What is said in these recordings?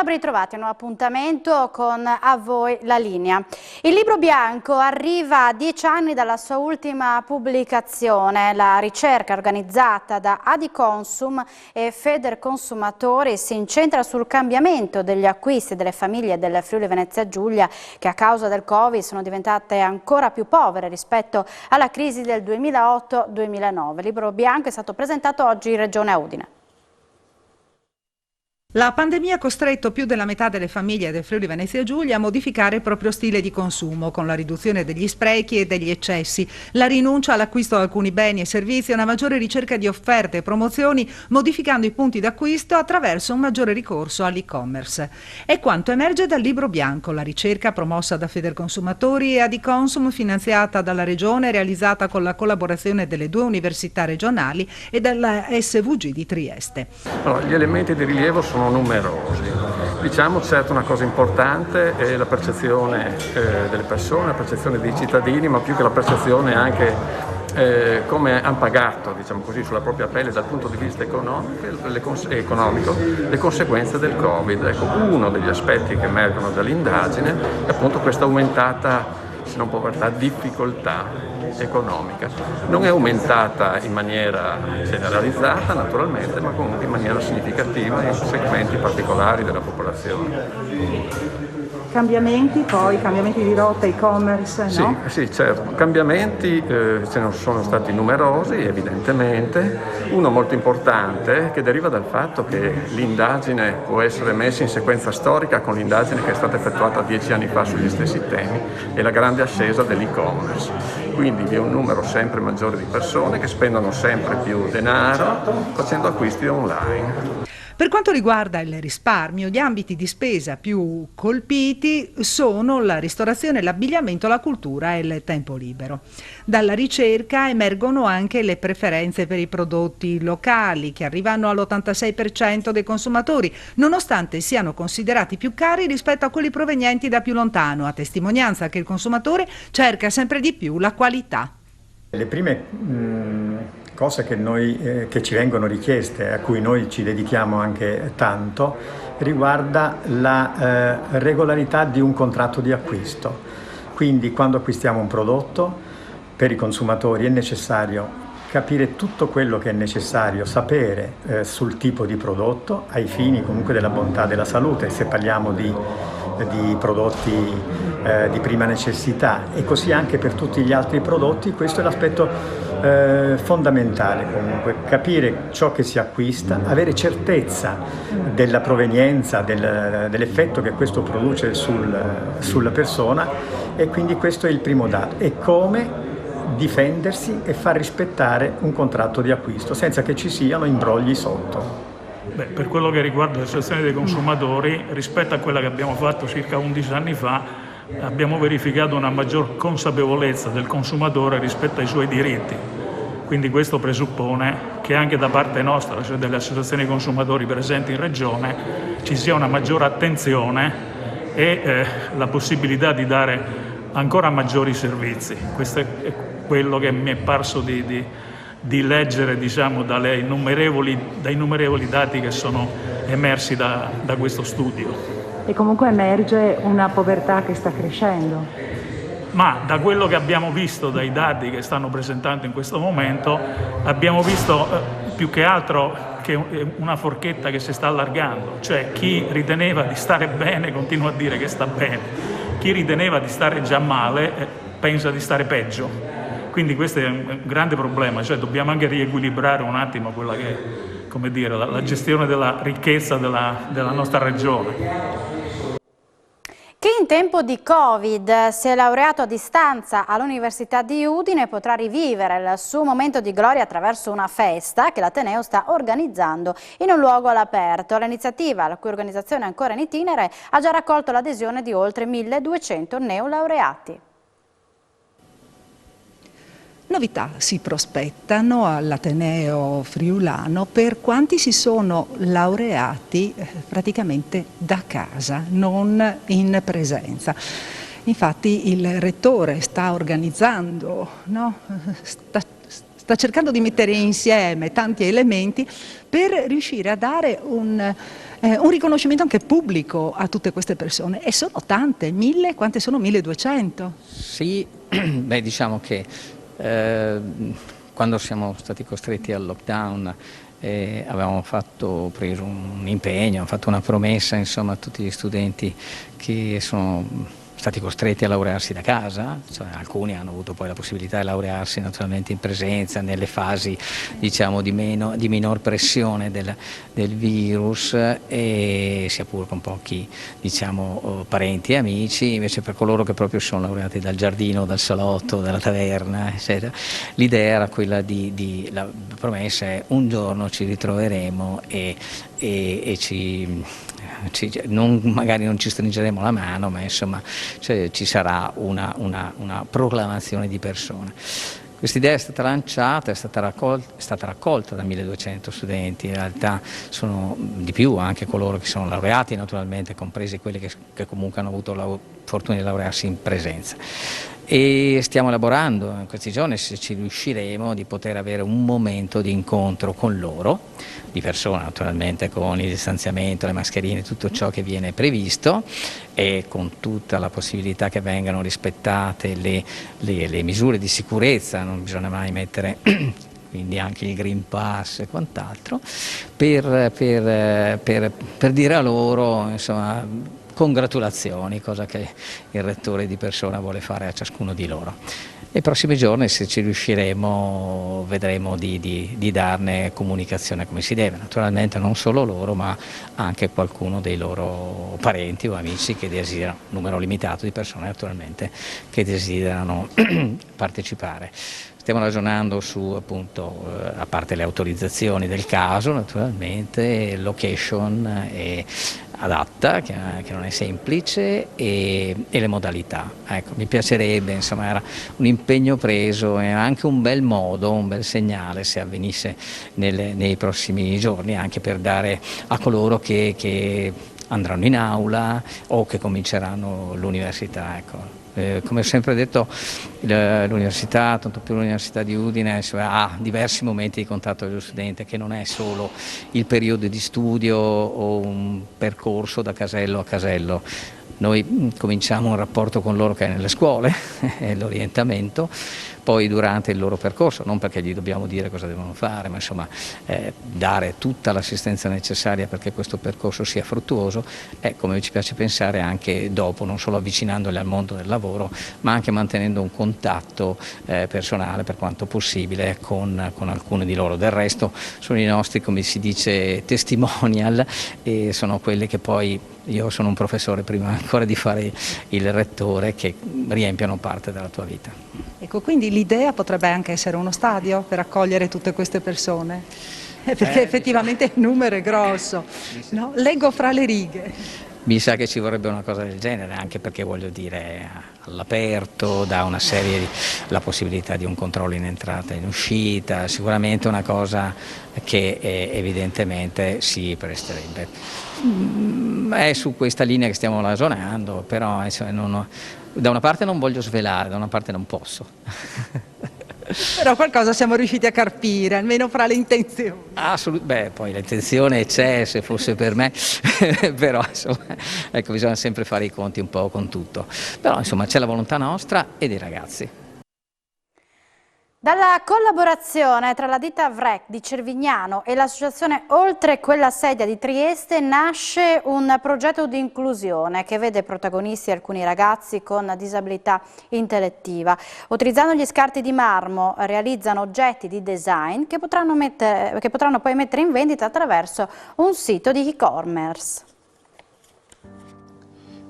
ben ritrovati a un nuovo appuntamento con A Voi la Linea. Il Libro Bianco arriva a 10 anni dalla sua ultima pubblicazione. La ricerca organizzata da Adiconsum e Federconsumatori si incentra sul cambiamento degli acquisti delle famiglie del Friuli Venezia Giulia, che a causa del Covid sono diventate ancora più povere rispetto alla crisi del 2008-2009. Il Libro Bianco è stato presentato oggi in Regione Udine. La pandemia ha costretto più della metà delle famiglie del Friuli Venezia Giulia a modificare il proprio stile di consumo, con la riduzione degli sprechi e degli eccessi, la rinuncia all'acquisto di alcuni beni e servizi e una maggiore ricerca di offerte e promozioni, modificando i punti d'acquisto attraverso un maggiore ricorso all'e-commerce. È quanto emerge dal Libro Bianco, la ricerca promossa da Federconsumatori e Adiconsum, finanziata dalla Regione, realizzata con la collaborazione delle 2 università regionali e della SVG di Trieste. Allora, gli elementi di rilievo sono numerosi. Diciamo certo una cosa importante è la percezione delle persone, la percezione dei cittadini, ma più che la percezione anche come hanno pagato, diciamo così, sulla propria pelle dal punto di vista economico le conseguenze del Covid. Ecco, uno degli aspetti che emergono dall'indagine è appunto questa aumentata, se non povertà, difficoltà economica. Non è aumentata in maniera generalizzata naturalmente, ma comunque in maniera significativa in segmenti particolari della popolazione. Cambiamenti di rotta, e-commerce, no? Sì, certo. Cambiamenti ce ne sono stati numerosi, evidentemente. Uno molto importante che deriva dal fatto che l'indagine può essere messa in sequenza storica con l'indagine che è stata effettuata 10 anni fa sugli stessi temi e la grande ascesa dell'e-commerce. Quindi vi è un numero sempre maggiore di persone che spendono sempre più denaro facendo acquisti online. Per quanto riguarda il risparmio, gli ambiti di spesa più colpiti sono la ristorazione, l'abbigliamento, la cultura e il tempo libero. Dalla ricerca emergono anche le preferenze per i prodotti locali, che arrivano all'86% dei consumatori, nonostante siano considerati più cari rispetto a quelli provenienti da più lontano, a testimonianza che il consumatore cerca sempre di più la qualità. Le prime cose che ci vengono richieste, a cui noi ci dedichiamo anche tanto, riguarda la regolarità di un contratto di acquisto. Quindi quando acquistiamo un prodotto, per i consumatori è necessario capire tutto quello che è necessario sapere sul tipo di prodotto, ai fini comunque della bontà della salute, se parliamo di prodotti di prima necessità, e così anche per tutti gli altri prodotti. Questo è l'aspetto fondamentale, comunque capire ciò che si acquista, avere certezza della provenienza, dell'effetto che questo produce sulla persona, e quindi questo è il primo dato, e come difendersi e far rispettare un contratto di acquisto senza che ci siano imbrogli sotto. Per quello che riguarda l'associazione dei consumatori, rispetto a quella che abbiamo fatto circa 11 anni fa, abbiamo verificato una maggior consapevolezza del consumatore rispetto ai suoi diritti. Quindi questo presuppone che anche da parte nostra, cioè delle associazioni dei consumatori presenti in Regione, ci sia una maggiore attenzione e la possibilità di dare ancora maggiori servizi. Questo è quello che mi è parso di leggere, diciamo, dai innumerevoli dati che sono emersi da questo studio. E comunque emerge una povertà che sta crescendo. Ma da quello che abbiamo visto, dai dati che stanno presentando in questo momento, abbiamo visto più che altro che una forchetta che si sta allargando, cioè chi riteneva di stare bene continua a dire che sta bene, chi riteneva di stare già male pensa di stare peggio. Quindi questo è un grande problema, cioè dobbiamo anche riequilibrare un attimo quella che è, come dire, la gestione della ricchezza della nostra regione. Chi in tempo di Covid si è laureato a distanza all'Università di Udine potrà rivivere il suo momento di gloria attraverso una festa che l'Ateneo sta organizzando in un luogo all'aperto. L'iniziativa, la cui organizzazione è ancora in itinere, ha già raccolto l'adesione di oltre 1200 neolaureati. Novità si prospettano all'Ateneo friulano per quanti si sono laureati praticamente da casa, non in presenza. Infatti il rettore sta organizzando, sta cercando di mettere insieme tanti elementi per riuscire a dare un riconoscimento anche pubblico a tutte queste persone. E sono tante, 1000, quante sono? 1200? Sì, beh, diciamo che quando siamo stati costretti al lockdown avevamo preso un impegno, abbiamo fatto una promessa, insomma, a tutti gli studenti che sono stati costretti a laurearsi da casa, cioè, alcuni hanno avuto poi la possibilità di laurearsi naturalmente in presenza nelle fasi, diciamo, di minor pressione del virus, e sia pure con pochi, diciamo, parenti e amici. Invece per coloro che proprio sono laureati dal giardino, dal salotto, dalla taverna, eccetera, l'idea era quella la promessa è: un giorno ci ritroveremo e magari non ci stringeremo la mano, ma insomma ci sarà una proclamazione di persone. Questa idea è stata lanciata, è stata raccolta da 1200 studenti, in realtà sono di più anche coloro che sono laureati naturalmente, compresi quelli che comunque hanno avuto la fortuna di laurearsi in presenza. E stiamo elaborando in questi giorni, se ci riusciremo, di poter avere un momento di incontro con loro, di persona naturalmente, con il distanziamento, le mascherine, tutto ciò che viene previsto, e con tutta la possibilità che vengano rispettate le misure di sicurezza. Non bisogna mai mettere quindi anche il Green Pass e quant'altro, per dire a loro, insomma, congratulazioni, cosa che il rettore di persona vuole fare a ciascuno di loro. Nei prossimi giorni, se ci riusciremo, vedremo di darne comunicazione come si deve. Naturalmente non solo loro, ma anche qualcuno dei loro parenti o amici che desiderano, un numero limitato di persone naturalmente, che desiderano partecipare. Stiamo ragionando su, appunto, a parte le autorizzazioni del caso, naturalmente, location adatta, che non è semplice, e le modalità. Ecco, mi piacerebbe, insomma, era un impegno preso e anche un bel modo, un bel segnale se avvenisse nei prossimi giorni, anche per dare a coloro che andranno in aula o che cominceranno l'università. Ecco. Come ho sempre detto, l'università, tanto più l'Università di Udine, ha diversi momenti di contatto con lo studente, che non è solo il periodo di studio o un percorso da casello a casello. Noi cominciamo un rapporto con loro che è nelle scuole, l'orientamento, poi durante il loro percorso, non perché gli dobbiamo dire cosa devono fare, ma insomma dare tutta l'assistenza necessaria perché questo percorso sia fruttuoso, e come ci piace pensare anche dopo, non solo avvicinandoli al mondo del lavoro, ma anche mantenendo un contatto personale per quanto possibile con alcuni di loro. Del resto sono i nostri, come si dice, testimonial, e sono quelli che poi, io sono un professore prima ancora di fare il rettore, che riempiono parte della tua vita. Ecco, quindi l'idea potrebbe anche essere uno stadio per accogliere tutte queste persone, perché effettivamente il numero è grosso, no? Leggo fra le righe. Mi sa che ci vorrebbe una cosa del genere, anche perché, voglio dire, all'aperto dà una serie la possibilità di un controllo in entrata e in uscita, sicuramente una cosa che evidentemente si presterebbe. È su questa linea che stiamo ragionando, però da una parte non voglio svelare, da una parte non posso. Però qualcosa siamo riusciti a carpire, almeno fra le intenzioni. Beh, poi l'intenzione c'è, se fosse per me, però insomma, ecco, bisogna sempre fare i conti un po' con tutto. Però insomma c'è la volontà nostra e dei ragazzi. Dalla collaborazione tra la ditta Vrec di Cervignano e l'associazione Oltre Quella Sedia di Trieste nasce un progetto di inclusione che vede protagonisti alcuni ragazzi con disabilità intellettiva. Utilizzando gli scarti di marmo realizzano oggetti di design che potranno poi mettere in vendita attraverso un sito di e-commerce.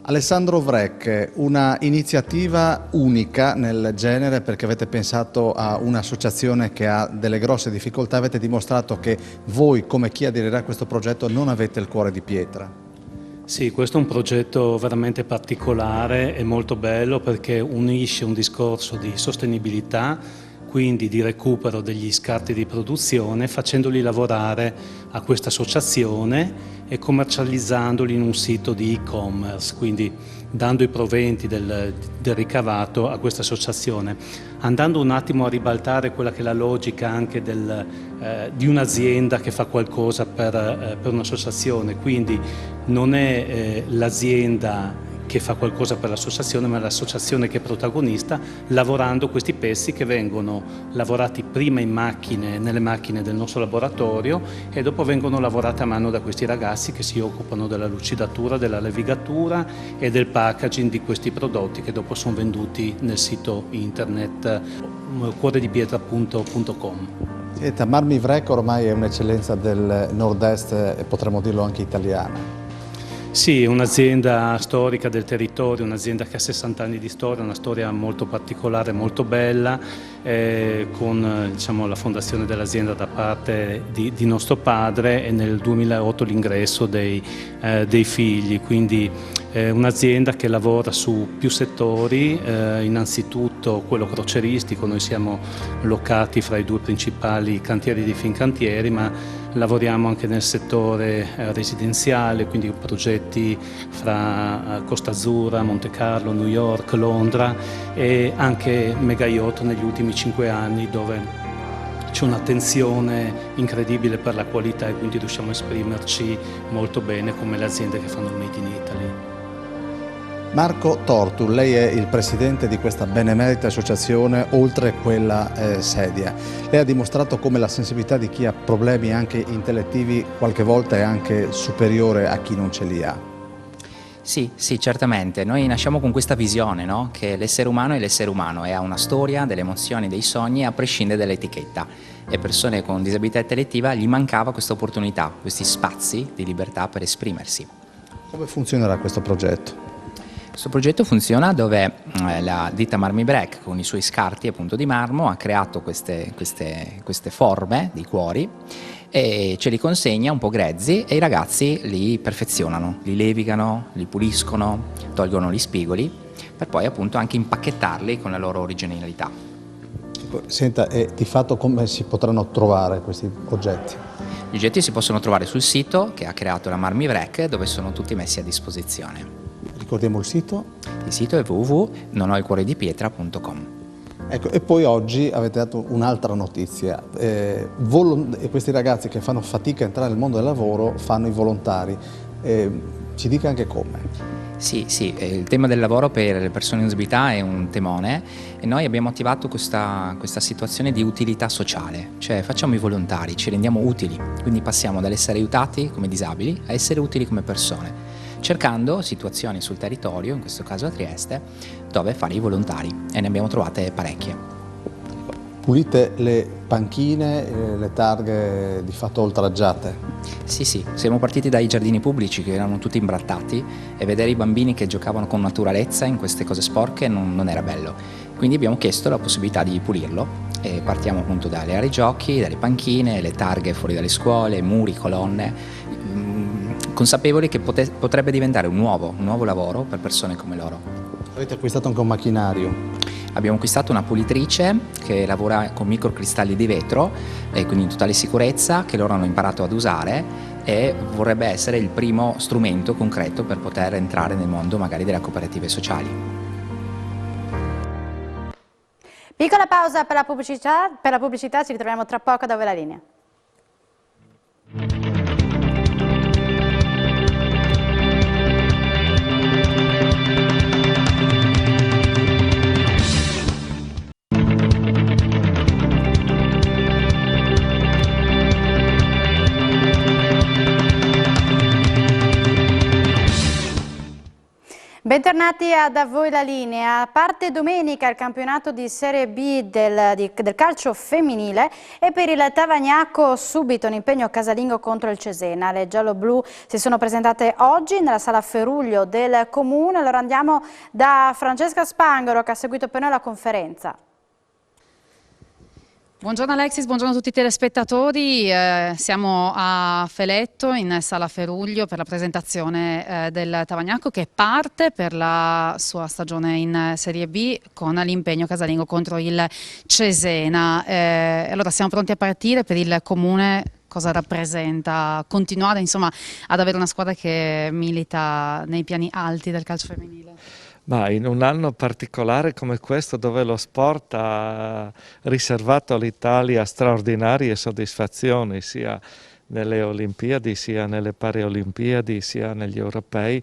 Alessandro Vrec, una iniziativa unica nel genere, perché avete pensato a un'associazione che ha delle grosse difficoltà, avete dimostrato che voi, come chi aderirà a questo progetto, non avete il cuore di pietra. Sì, questo è un progetto veramente particolare e molto bello, perché unisce un discorso di sostenibilità, quindi di recupero degli scarti di produzione, facendoli lavorare a questa associazione e commercializzandoli in un sito di e-commerce, quindi dando i proventi del ricavato a questa associazione. Andando un attimo a ribaltare quella che è la logica anche di un'azienda che fa qualcosa per un'associazione, quindi non è l'azienda che fa qualcosa per l'associazione, ma l'associazione che è protagonista, lavorando questi pezzi che vengono lavorati prima in macchine, nelle macchine del nostro laboratorio, e dopo vengono lavorate a mano da questi ragazzi che si occupano della lucidatura, della levigatura e del packaging di questi prodotti, che dopo sono venduti nel sito internet cuoredipietra.com. Marmi Vrek ormai è un'eccellenza del nord-est e potremmo dirlo anche italiana. Sì, è un'azienda storica del territorio, un'azienda che ha 60 anni di storia, una storia molto particolare, molto bella, con la fondazione dell'azienda da parte di nostro padre e nel 2008 l'ingresso dei figli, quindi è un'azienda che lavora su più settori, innanzitutto quello croceristico. Noi siamo locati fra i due principali cantieri di Fincantieri, ma lavoriamo anche nel settore residenziale, quindi progetti fra Costa Azzurra, Monte Carlo, New York, Londra, e anche mega yacht negli ultimi 5 anni, dove c'è un'attenzione incredibile per la qualità e quindi riusciamo a esprimerci molto bene come le aziende che fanno il Made in Italy. Marco Tortu, lei è il presidente di questa benemerita associazione, oltre quella sedia. Lei ha dimostrato come la sensibilità di chi ha problemi anche intellettivi qualche volta è anche superiore a chi non ce li ha. Sì, certamente. Noi nasciamo con questa visione, no? Che l'essere umano è l'essere umano e ha una storia, delle emozioni, dei sogni, a prescindere dall'etichetta. E persone con disabilità intellettiva gli mancava questa opportunità, questi spazi di libertà per esprimersi. Come funzionerà questo progetto? Questo progetto funziona dove la ditta Marmi Vrek, con i suoi scarti appunto di marmo, ha creato queste forme di cuori e ce li consegna un po' grezzi, e i ragazzi li perfezionano, li levigano, li puliscono, tolgono gli spigoli per poi appunto anche impacchettarli con la loro originalità. Senta, e di fatto come si potranno trovare questi oggetti? Gli oggetti si possono trovare sul sito che ha creato la Marmi Vrek, dove sono tutti messi a disposizione. Ricordiamo il sito? Il sito è www.nonhoilcuoredipietra.com. Ecco, e poi oggi avete dato un'altra notizia. Questi ragazzi che fanno fatica a entrare nel mondo del lavoro fanno i volontari. Ci dica anche come. Sì, il tema del lavoro per le persone con disabilità è un temone e noi abbiamo attivato questa situazione di utilità sociale, cioè facciamo i volontari, ci rendiamo utili, quindi passiamo dall'essere aiutati come disabili a essere utili come persone, cercando situazioni sul territorio, in questo caso a Trieste, dove fare i volontari, e ne abbiamo trovate parecchie. Pulite le panchine, le targhe di fatto oltraggiate? Sì, siamo partiti dai giardini pubblici che erano tutti imbrattati, e vedere i bambini che giocavano con naturalezza in queste cose sporche non era bello. Quindi abbiamo chiesto la possibilità di pulirlo e partiamo appunto dalle aree giochi, dalle panchine, le targhe fuori dalle scuole, muri, colonne, consapevoli che potrebbe diventare un nuovo lavoro per persone come loro. Avete acquistato anche un macchinario? Abbiamo acquistato una pulitrice che lavora con microcristalli di vetro e quindi in totale sicurezza, che loro hanno imparato ad usare, e vorrebbe essere il primo strumento concreto per poter entrare nel mondo magari delle cooperative sociali. Piccola pausa per la pubblicità, ci ritroviamo tra poco da Voi la linea. Bentornati a Da Voi la linea. Parte domenica il campionato di Serie B del calcio femminile, e per il Tavagnacco subito un impegno casalingo contro il Cesena. Le giallo-blu si sono presentate oggi nella sala Feruglio del Comune. Allora andiamo da Francesca Spangaro, che ha seguito per noi la conferenza. Buongiorno Alexis, buongiorno a tutti i telespettatori. Siamo a Feletto in sala Feruglio per la presentazione del Tavagnacco, che parte per la sua stagione in Serie B con l'impegno casalingo contro il Cesena. Allora siamo pronti a partire. Per il Comune cosa rappresenta continuare insomma ad avere una squadra che milita nei piani alti del calcio femminile? Ma in un anno particolare come questo, dove lo sport ha riservato all'Italia straordinarie soddisfazioni, sia nelle Olimpiadi, sia nelle Paralimpiadi, sia negli Europei,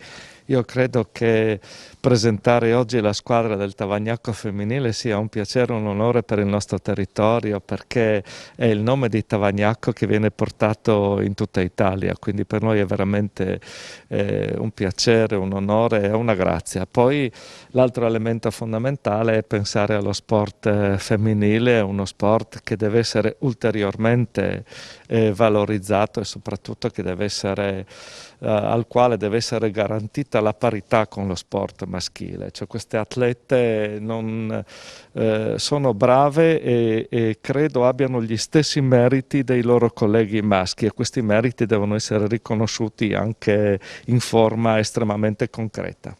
io credo che presentare oggi la squadra del Tavagnacco femminile sia un piacere e un onore per il nostro territorio, perché è il nome di Tavagnacco che viene portato in tutta Italia, quindi per noi è veramente un piacere, un onore e una grazia. Poi l'altro elemento fondamentale è pensare allo sport femminile, uno sport che deve essere ulteriormente valorizzato e soprattutto che deve essere, al quale deve essere garantita la parità con lo sport maschile. Cioè, queste atlete sono brave e credo abbiano gli stessi meriti dei loro colleghi maschi, e questi meriti devono essere riconosciuti anche in forma estremamente concreta.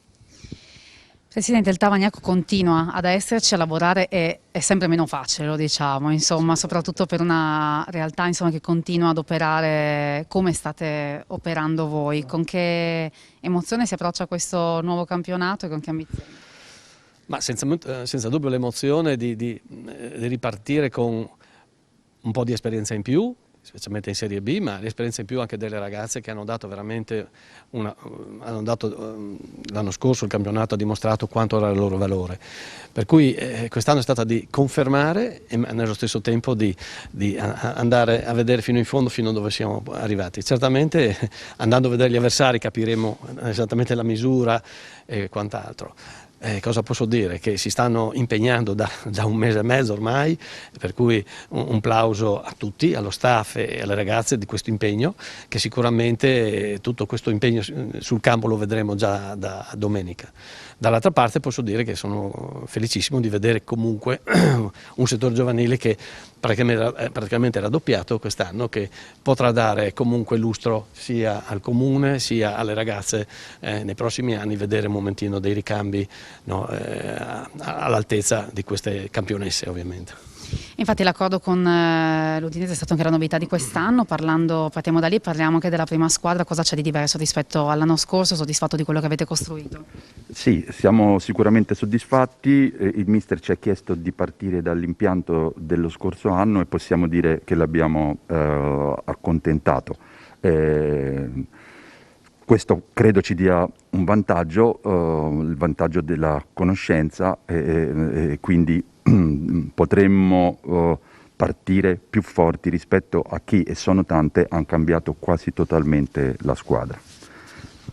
Presidente, il Tavagnacco continua ad esserci, a lavorare, è sempre meno facile, lo diciamo, insomma, soprattutto per una realtà insomma, che continua ad operare come state operando voi. Con che emozione si approccia a questo nuovo campionato e con che ambizioni? Ma senza dubbio l'emozione di ripartire con un po' di esperienza in più, specialmente in Serie B, ma l'esperienza in più anche delle ragazze che hanno dato veramente l'anno scorso il campionato ha dimostrato quanto era il loro valore. Per cui quest'anno è stata di confermare e nello stesso tempo di andare a vedere fino in fondo fino dove siamo arrivati. Certamente andando a vedere gli avversari capiremo esattamente la misura e quant'altro. Cosa posso dire? Che si stanno impegnando da un mese e mezzo ormai, per cui un plauso a tutti, allo staff e alle ragazze di questo impegno, che sicuramente tutto questo impegno sul campo lo vedremo già da domenica. Dall'altra parte posso dire che sono felicissimo di vedere comunque un settore giovanile che praticamente è raddoppiato quest'anno, che potrà dare comunque lustro sia al comune sia alle ragazze nei prossimi anni, vedere un momentino dei ricambi all'altezza di queste campionesse ovviamente. Infatti l'accordo con l'Udinese è stata anche la novità di quest'anno. Partiamo da lì, parliamo anche della prima squadra. Cosa c'è di diverso rispetto all'anno scorso? Soddisfatto di quello che avete costruito? Sì, siamo sicuramente soddisfatti. Il mister ci ha chiesto di partire dall'impianto dello scorso anno e possiamo dire che l'abbiamo accontentato. Questo credo ci dia un vantaggio, il vantaggio della conoscenza e quindi potremmo partire più forti rispetto a chi, e sono tante, hanno cambiato quasi totalmente la squadra.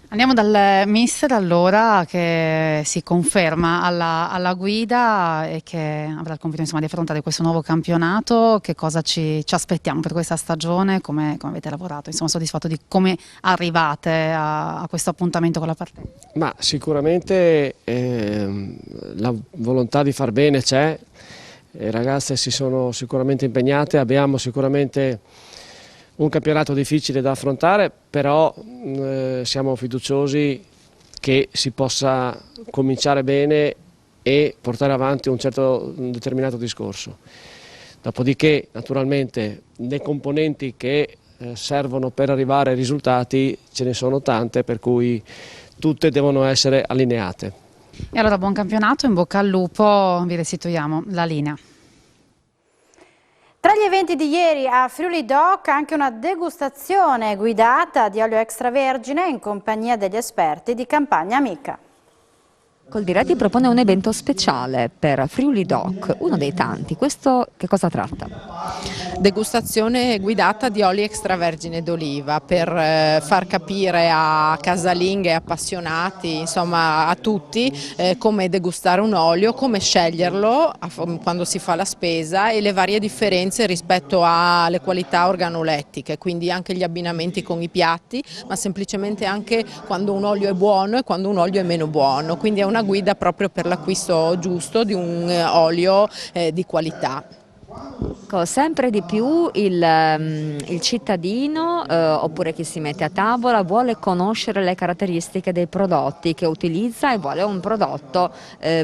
Andiamo dal mister allora, che si conferma alla guida e che avrà il compito insomma, di affrontare questo nuovo campionato. Che cosa ci aspettiamo per questa stagione? Come avete lavorato? Insomma, soddisfatto di come arrivate a questo appuntamento con la partenza? Ma sicuramente la volontà di far bene c'è, le ragazze si sono sicuramente impegnate, abbiamo sicuramente un campionato difficile da affrontare, però siamo fiduciosi che si possa cominciare bene e portare avanti un determinato discorso. Dopodiché, naturalmente, le componenti che servono per arrivare ai risultati ce ne sono tante, per cui tutte devono essere allineate. E allora buon campionato, in bocca al lupo, vi restituiamo la linea. Tra gli eventi di ieri a Friuli Doc anche una degustazione guidata di olio extravergine in compagnia degli esperti di Campagna Amica. Coldiretti propone un evento speciale per Friuli Doc, uno dei tanti. Questo che cosa tratta? Degustazione guidata di oli extravergine d'oliva per far capire a casalinghe e appassionati, insomma a tutti, come degustare un olio, come sceglierlo quando si fa la spesa e le varie differenze rispetto alle qualità organolettiche, quindi anche gli abbinamenti con i piatti, ma semplicemente anche quando un olio è buono e quando un olio è meno buono, quindi è una guida proprio per l'acquisto giusto di un olio di qualità. Ecco, sempre di più il cittadino oppure chi si mette a tavola vuole conoscere le caratteristiche dei prodotti che utilizza e vuole un prodotto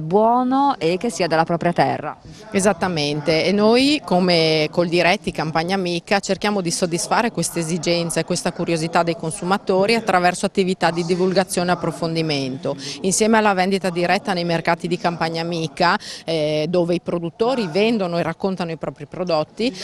buono e che sia della propria terra. Esattamente, e noi come Coldiretti Campagna Amica cerchiamo di soddisfare queste esigenze e questa curiosità dei consumatori attraverso attività di divulgazione e approfondimento. Insieme alla vendita diretta nei mercati di Campagna Amica, dove i produttori vendono e raccontano i propri prodotti,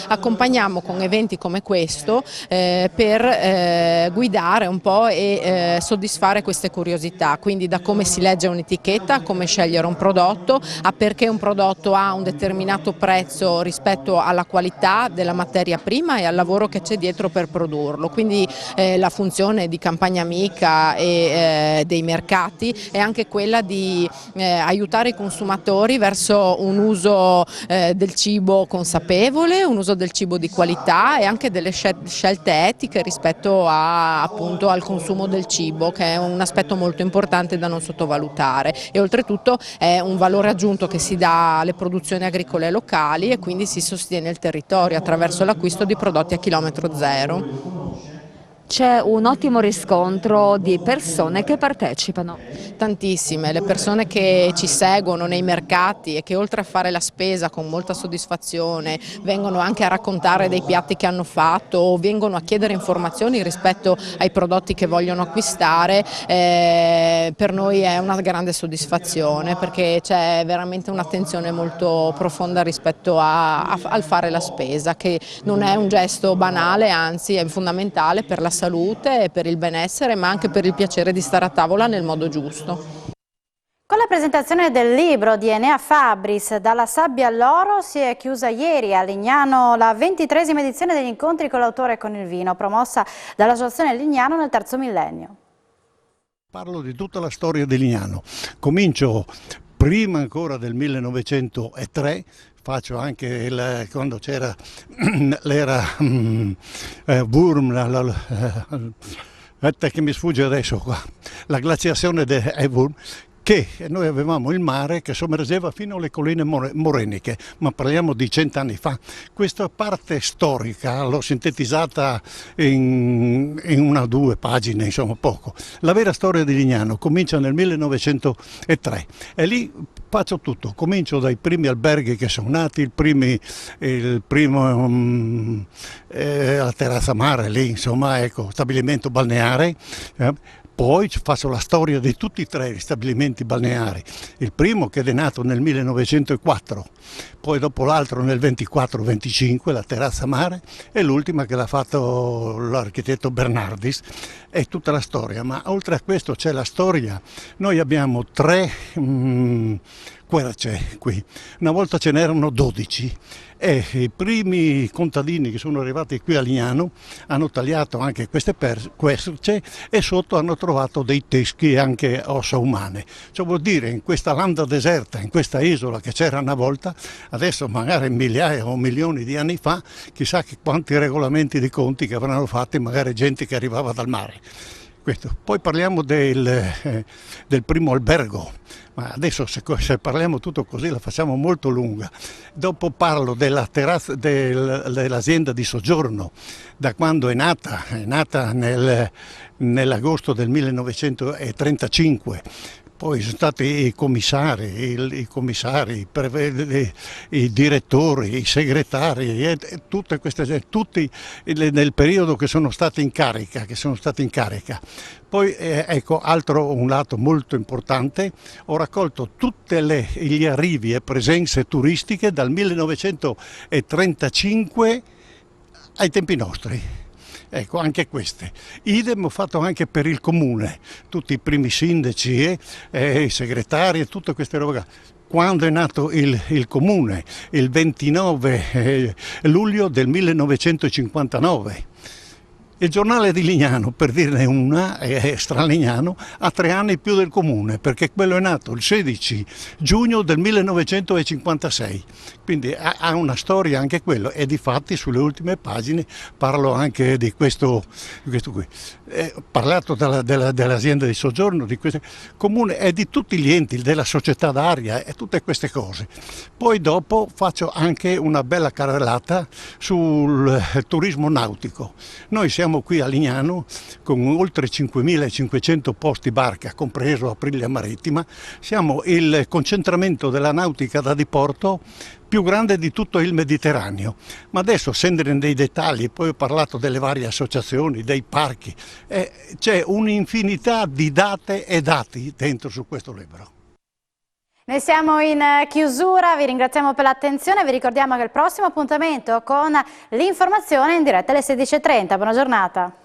accompagniamo con eventi come questo per guidare un po' e soddisfare queste curiosità, quindi da come si legge un'etichetta, a come scegliere un prodotto, a perché un prodotto ha un determinato prezzo rispetto alla qualità della materia prima e al lavoro che c'è dietro per produrlo. Quindi la funzione di Campagna Amica e dei mercati è anche quella di aiutare i consumatori verso un uso del cibo consapevole, un uso del cibo di qualità e anche delle scelte etiche rispetto appunto al consumo del cibo, che è un aspetto molto importante da non sottovalutare, e oltretutto è un valore aggiunto che si dà alle produzioni agricole locali e quindi si sostiene il territorio attraverso l'acquisto di prodotti a chilometro zero. C'è un ottimo riscontro di persone che partecipano. Tantissime, le persone che ci seguono nei mercati e che oltre a fare la spesa con molta soddisfazione vengono anche a raccontare dei piatti che hanno fatto o vengono a chiedere informazioni rispetto ai prodotti che vogliono acquistare, per noi è una grande soddisfazione perché c'è veramente un'attenzione molto profonda rispetto al fare la spesa, che non è un gesto banale, anzi è fondamentale per la salute e per il benessere, ma anche per il piacere di stare a tavola nel modo giusto. Con la presentazione del libro di Enea Fabris, Dalla sabbia all'oro, si è chiusa ieri a Lignano la 23esima edizione degli incontri con l'autore e con il vino, promossa dall'Associazione Lignano nel terzo millennio. Parlo di tutta la storia di Lignano. Comincio prima ancora del 1903, faccio anche quando c'era l'era Wurm, che mi sfugge adesso qua, la glaciazione di Wurm, che noi avevamo il mare che sommergeva fino alle colline moreniche, ma parliamo di 100 anni fa. Questa parte storica l'ho sintetizzata in una o due pagine, insomma poco. La vera storia di Lignano comincia nel 1903 e lì faccio tutto, comincio dai primi alberghi che sono nati, il primo la terrazza mare lì, insomma, ecco, stabilimento balneare. Poi faccio la storia di tutti e tre gli stabilimenti balneari, il primo che è nato nel 1904, poi dopo l'altro nel 24-25, la terrazza mare, e l'ultima che l'ha fatto l'architetto Bernardis, è tutta la storia. Ma oltre a questo c'è la storia, noi abbiamo tre querce qui, una volta ce n'erano 12. E i primi contadini che sono arrivati qui a Lignano hanno tagliato anche queste querce e sotto hanno trovato dei teschi e anche ossa umane. Cioè vuol dire, in questa landa deserta, in questa isola che c'era una volta, adesso magari migliaia o milioni di anni fa, chissà che quanti regolamenti di conti che avranno fatti magari gente che arrivava dal mare. Questo. Poi parliamo del primo albergo, ma adesso se parliamo tutto così la facciamo molto lunga. Dopo parlo della terrazza dell'azienda di soggiorno, da quando è nata nell'agosto del 1935. Poi sono stati i commissari, i direttori, i segretari, e tutte queste gente, tutti nel periodo che sono stati in carica. Poi ecco, un lato molto importante, ho raccolto tutti gli arrivi e presenze turistiche dal 1935 ai tempi nostri. Ecco, anche queste. Idem ho fatto anche per il comune, tutti i primi sindaci i segretari e tutte queste robe. Quando è nato il comune, il 29 luglio del 1959. Il giornale di Lignano, per dirne una, è Stralignano, ha 3 anni più del comune, perché quello è nato il 16 giugno del 1956, quindi ha una storia anche quello, e difatti sulle ultime pagine parlo anche di questo qui. Parlato dell'azienda di soggiorno, di questo comune e di tutti gli enti, della società d'aria e tutte queste cose. Poi dopo faccio anche una bella carrellata sul turismo nautico. Noi siamo qui a Lignano con oltre 5.500 posti barca, compreso Aprilia Marittima. Siamo il concentramento della nautica da diporto più grande di tutto il Mediterraneo. Ma adesso, scendere nei dettagli, poi ho parlato delle varie associazioni, dei parchi, c'è un'infinità di date e dati dentro su questo libro. Noi siamo in chiusura, vi ringraziamo per l'attenzione, vi ricordiamo che il prossimo appuntamento con l'informazione è in diretta alle 16:30. Buona giornata.